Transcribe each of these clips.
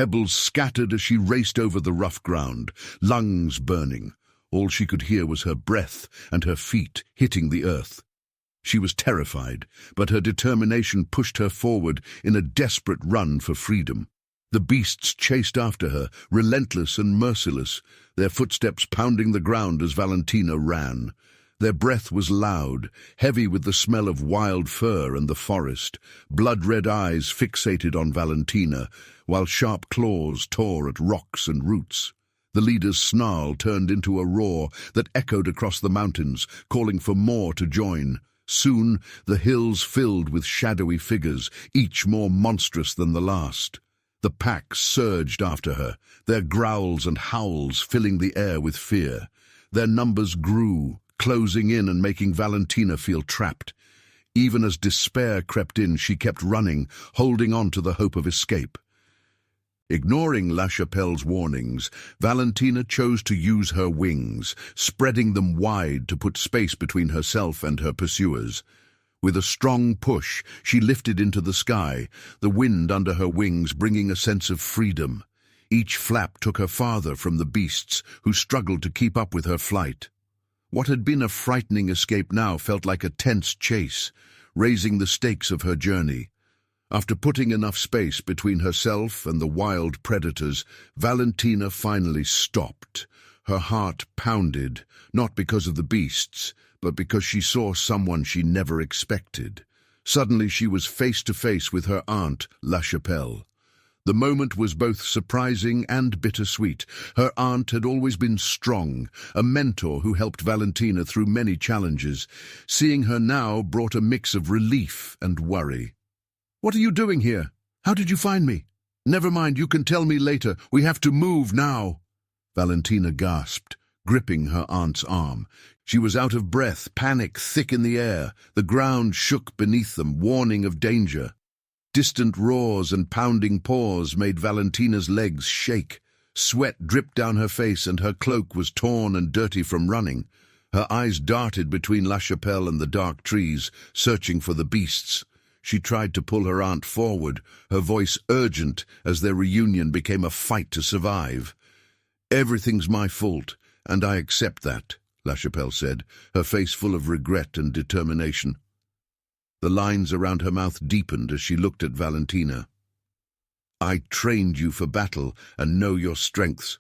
Pebbles scattered as she raced over the rough ground, lungs burning. All she could hear was her breath and her feet hitting the earth. She was terrified, but her determination pushed her forward in a desperate run for freedom. The beasts chased after her, relentless and merciless, their footsteps pounding the ground as Valentina ran. Their breath was loud, heavy with the smell of wild fur and the forest, blood-red eyes fixated on Valentina, while sharp claws tore at rocks and roots. The leader's snarl turned into a roar that echoed across the mountains, calling for more to join. Soon the hills filled with shadowy figures, each more monstrous than the last. The pack surged after her, their growls and howls filling the air with fear. Their numbers grew, closing in and making Valentina feel trapped. Even as despair crept in, she kept running, holding on to the hope of escape. Ignoring La Chapelle's warnings, Valentina chose to use her wings, spreading them wide to put space between herself and her pursuers. With a strong push, she lifted into the sky, the wind under her wings bringing a sense of freedom. Each flap took her farther from the beasts, who struggled to keep up with her flight. What had been a frightening escape now felt like a tense chase, raising the stakes of her journey. After putting enough space between herself and the wild predators, Valentina finally stopped. Her heart pounded, not because of the beasts, but because she saw someone she never expected. Suddenly she was face to face with her aunt, La Chapelle. The moment was both surprising and bittersweet. Her aunt had always been strong, a mentor who helped Valentina through many challenges. Seeing her now brought a mix of relief and worry. "What are you doing here? How did you find me?" "Never mind, you can tell me later. We have to move now." Valentina gasped, gripping her aunt's arm. She was out of breath, panic thick in the air. The ground shook beneath them, warning of danger. Distant roars and pounding paws made Valentina's legs shake. Sweat dripped down her face and her cloak was torn and dirty from running. Her eyes darted between La Chapelle and the dark trees, searching for the beasts. She tried to pull her aunt forward, her voice urgent as their reunion became a fight to survive. "Everything's my fault, and I accept that," La Chapelle said, her face full of regret and determination. The lines around her mouth deepened as she looked at Valentina. "I trained you for battle and know your strengths.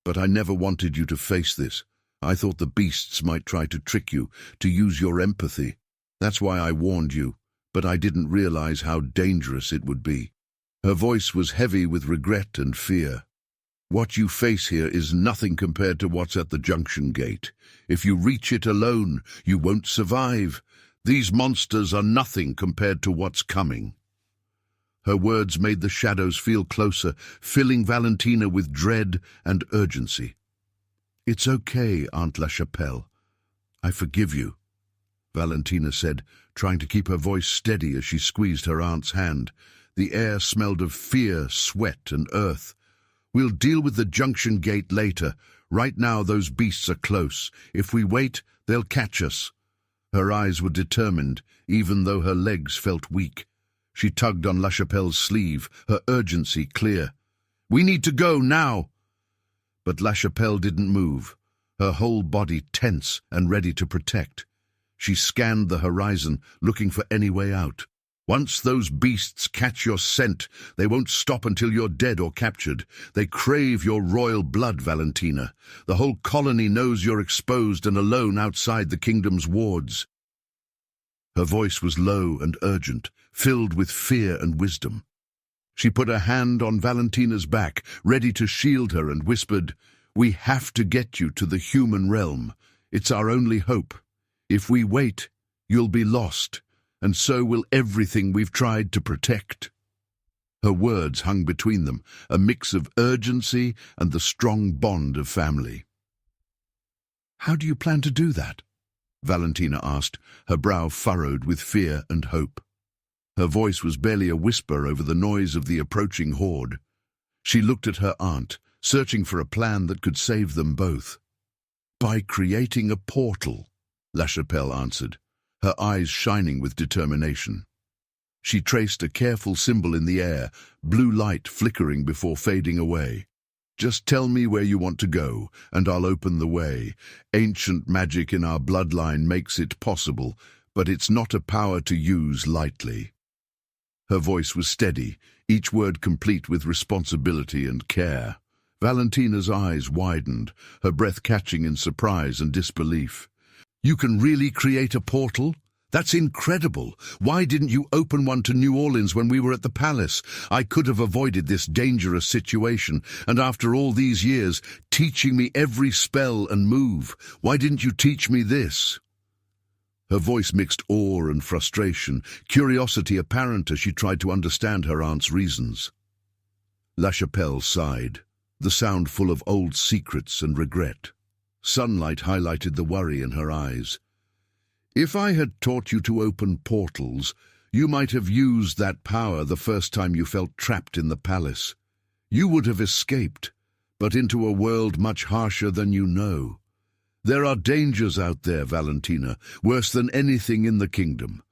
But I never wanted you to face this. I thought the beasts might try to trick you, to use your empathy. That's why I warned you, but I didn't realize how dangerous it would be." Her voice was heavy with regret and fear. "What you face here is nothing compared to what's at the junction gate. If you reach it alone, you won't survive. These monsters are nothing compared to what's coming." Her words made the shadows feel closer, filling Valentina with dread and urgency. "It's okay, Aunt La Chapelle. I forgive you," Valentina said, trying to keep her voice steady as she squeezed her aunt's hand. The air smelled of fear, sweat, and earth. "We'll deal with the junction gate later. Right now those beasts are close. If we wait, they'll catch us." Her eyes were determined, even though her legs felt weak. She tugged on La Chapelle's sleeve, her urgency clear. "We need to go now!" But La Chapelle didn't move, her whole body tense and ready to protect. She scanned the horizon, looking for any way out. "Once those beasts catch your scent, they won't stop until you're dead or captured. They crave your royal blood, Valentina. The whole colony knows you're exposed and alone outside the kingdom's wards." Her voice was low and urgent, filled with fear and wisdom. She put a hand on Valentina's back, ready to shield her, and whispered, "We have to get you to the human realm. It's our only hope. If we wait, you'll be lost, and so will everything we've tried to protect." Her words hung between them, a mix of urgency and the strong bond of family. "How do you plan to do that?" Valentina asked, her brow furrowed with fear and hope. Her voice was barely a whisper over the noise of the approaching horde. She looked at her aunt, searching for a plan that could save them both. "By creating a portal," La Chapelle answered, her eyes shining with determination. She traced a careful symbol in the air, blue light flickering before fading away. "Just tell me where you want to go, and I'll open the way. Ancient magic in our bloodline makes it possible, but it's not a power to use lightly." Her voice was steady, each word complete with responsibility and care. Valentina's eyes widened, her breath catching in surprise and disbelief. "You can really create a portal? That's incredible. Why didn't you open one to New Orleans when we were at the palace? I could have avoided this dangerous situation, and after all these years, teaching me every spell and move, why didn't you teach me this?" Her voice mixed awe and frustration, curiosity apparent as she tried to understand her aunt's reasons. La Chapelle sighed, the sound full of old secrets and regret. Sunlight highlighted the worry in her eyes. "If I had taught you to open portals, you might have used that power the first time you felt trapped in the palace. You would have escaped, but into a world much harsher than you know. There are dangers out there, Valentina, worse than anything in the kingdom.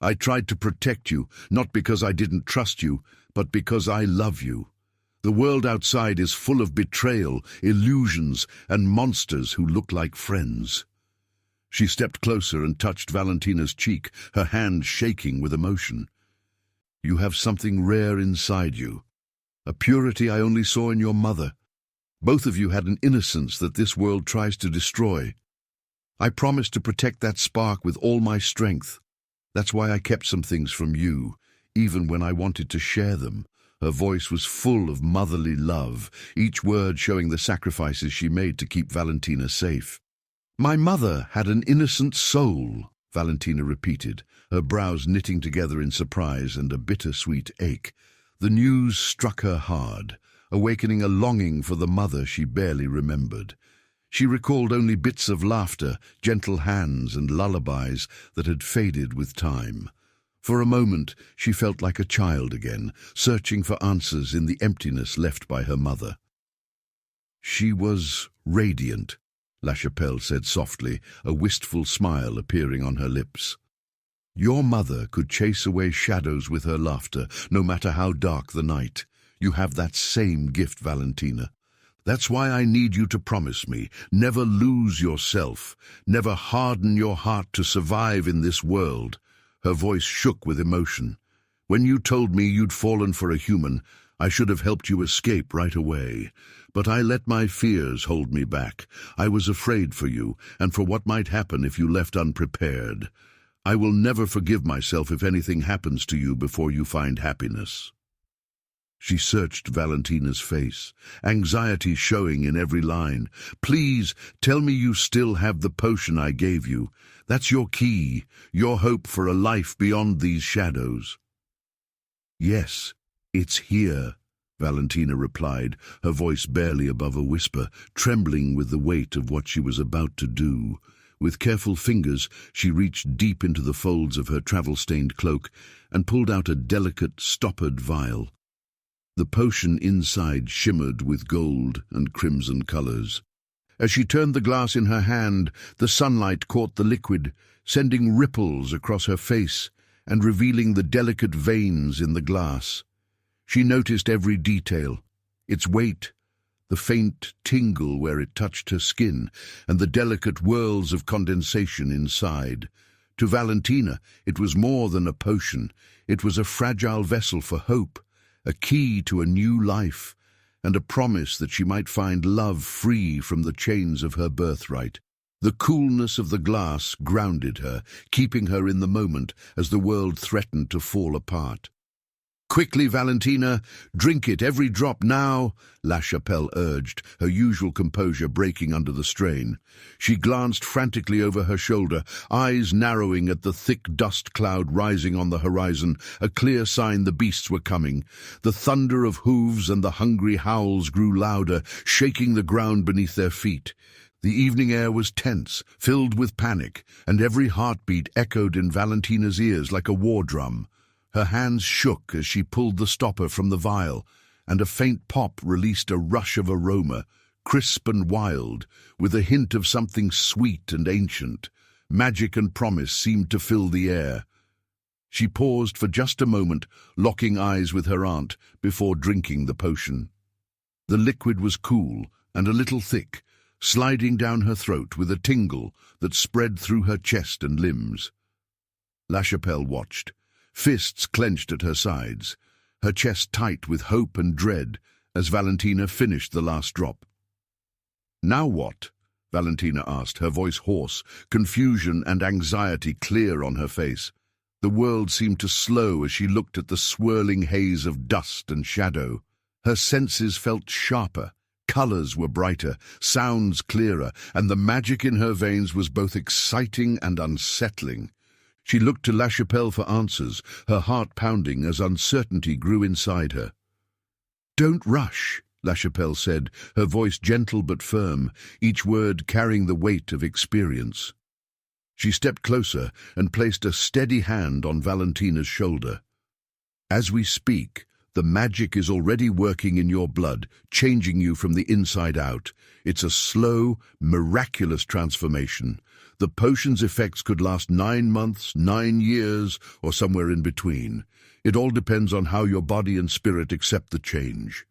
I tried to protect you, not because I didn't trust you, but because I love you. The world outside is full of betrayal, illusions, and monsters who look like friends." She stepped closer and touched Valentina's cheek, her hand shaking with emotion. "You have something rare inside you, a purity I only saw in your mother. Both of you had an innocence that this world tries to destroy. I promised to protect that spark with all my strength. That's why I kept some things from you, even when I wanted to share them." Her voice was full of motherly love, each word showing the sacrifices she made to keep Valentina safe. "My mother had an innocent soul," Valentina repeated, her brows knitting together in surprise and a bittersweet ache. The news struck her hard, awakening a longing for the mother she barely remembered. She recalled only bits of laughter, gentle hands, and lullabies that had faded with time. For a moment, she felt like a child again, searching for answers in the emptiness left by her mother. "She was radiant," La Chapelle said softly, a wistful smile appearing on her lips. "Your mother could chase away shadows with her laughter, no matter how dark the night. You have that same gift, Valentina. That's why I need you to promise me, never lose yourself, never harden your heart to survive in this world." Her voice shook with emotion. "When you told me you'd fallen for a human, I should have helped you escape right away. But I let my fears hold me back. I was afraid for you, and for what might happen if you left unprepared. I will never forgive myself if anything happens to you before you find happiness." She searched Valentina's face, anxiety showing in every line. "Please, tell me you still have the potion I gave you. That's your key, your hope for a life beyond these shadows." "Yes, it's here," Valentina replied, her voice barely above a whisper, trembling with the weight of what she was about to do. With careful fingers, she reached deep into the folds of her travel-stained cloak and pulled out a delicate, stoppered vial. The potion inside shimmered with gold and crimson colors. As she turned the glass in her hand, the sunlight caught the liquid, sending ripples across her face and revealing the delicate veins in the glass. She noticed every detail, its weight, the faint tingle where it touched her skin, and the delicate whirls of condensation inside. To Valentina, it was more than a potion. It was a fragile vessel for hope, a key to a new life, and a promise that she might find love free from the chains of her birthright. The coolness of the glass grounded her, keeping her in the moment as the world threatened to fall apart. "Quickly, Valentina, drink it, every drop now," La Chapelle urged, her usual composure breaking under the strain. She glanced frantically over her shoulder, eyes narrowing at the thick dust cloud rising on the horizon, a clear sign the beasts were coming. The thunder of hooves and the hungry howls grew louder, shaking the ground beneath their feet. The evening air was tense, filled with panic, and every heartbeat echoed in Valentina's ears like a war drum. Her hands shook as she pulled the stopper from the vial, and a faint pop released a rush of aroma, crisp and wild, with a hint of something sweet and ancient. Magic and promise seemed to fill the air. She paused for just a moment, locking eyes with her aunt, before drinking the potion. The liquid was cool and a little thick, sliding down her throat with a tingle that spread through her chest and limbs. Lachapelle watched, fists clenched at her sides, her chest tight with hope and dread as Valentina finished the last drop. "Now what?" Valentina asked, her voice hoarse, confusion and anxiety clear on her face. The world seemed to slow as she looked at the swirling haze of dust and shadow. Her senses felt sharper, colors were brighter, sounds clearer, and the magic in her veins was both exciting and unsettling. She looked to Lachapelle for answers, her heart pounding as uncertainty grew inside her. "Don't rush," Lachapelle said, her voice gentle but firm, each word carrying the weight of experience. She stepped closer and placed a steady hand on Valentina's shoulder. "As we speak, the magic is already working in your blood, changing you from the inside out. It's a slow, miraculous transformation. The potion's effects could last 9 months, 9 years, or somewhere in between. It all depends on how your body and spirit accept the change."